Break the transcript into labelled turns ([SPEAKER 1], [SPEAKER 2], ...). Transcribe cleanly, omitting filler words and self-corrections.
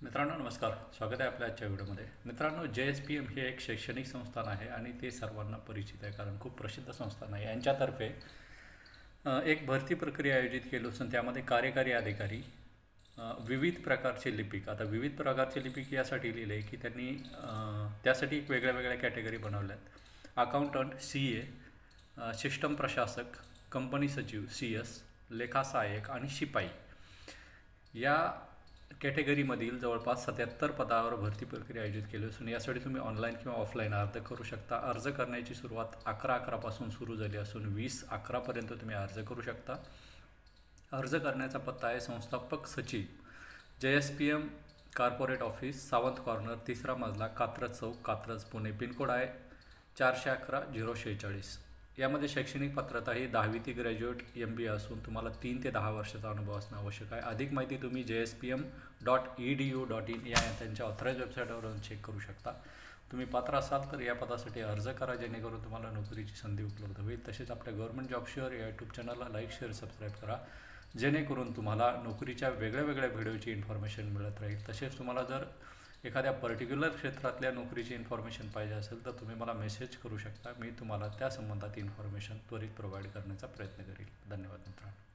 [SPEAKER 1] मित्रांनो नमस्कार. स्वागत आहे आपल्या आजच्या व्हिडिओमध्ये. मित्रांनो, JSPM हे एक शैक्षणिक संस्थान आहे आणि ते सर्वांना परिचित आहे कारण खूप प्रसिद्ध संस्थान आहे. यांच्यातर्फे एक भरती प्रक्रिया आयोजित केली असून त्यामध्ये कार्यकारी अधिकारी, विविध प्रकारचे लिपिक. आता विविध प्रकारचे लिपिक यासाठी लिहिले की त्यांनी त्यासाठी एक वेगळ्या वेगळ्या कॅटेगरी बनवल्यात. अकाउंटंट, CA, सिस्टम प्रशासक, कंपनी सचिव CS, लेखा सहाय्यक आणि शिपाई या कॅटेगरीमधील जवळपास 77 पदावर भरती प्रक्रिया आयोजित केली असून यासाठी तुम्ही ऑनलाईन किंवा ऑफलाईन अर्ज करू शकता. अर्ज करण्याची सुरुवात 11/11 पासून सुरू झाली असून 20/11 पर्यंत तुम्ही अर्ज करू शकता. अर्ज करण्याचा पत्ता आहे संस्थापक सचिव, JSPM corporate office, Sawant corner, 3रा मजला, कात्रज चौक, कात्रज, पुणे. पिनकोड आहे 411-046. यामध्ये शैक्षणिक पात्रता ही 10वी ती ग्रॅज्युएट MBA असून तुम्हाला 3 ते 10 वर्षाचा अनुभव असणं आवश्यक आहे. अधिक माहिती तुम्ही JSPM.edu.in या त्यांच्या ऑथराईज वेबसाईटवरून चेक करू शकता. तुम्ही पात्र असाल तर या पदासाठी अर्ज करा, जेणेकरून तुम्हाला नोकरीची संधी उपलब्ध होईल. तसेच आपल्या गव्हर्नमेंट जॉब शेअर या यूट्यूब चॅनलला लाईक, शेअर, सबस्क्राईब करा, जेणेकरून तुम्हाला नोकरीच्या वेगळ्या वेगळ्या व्हिडिओची इन्फॉर्मेशन मिळत राहील. तसेच तुम्हाला जर एखाद्या पर्टिक्युलर क्षेत्रातल्या नोकरीची इन्फॉर्मेशन पाहिजे असेल तर तुम्ही मला मेसेज करू शकता. मी तुम्हाला त्या संबंधात इन्फॉर्मेशन त्वरित प्रोव्हाइड करण्याचा प्रयत्न करेल. धन्यवाद मित्रांनो.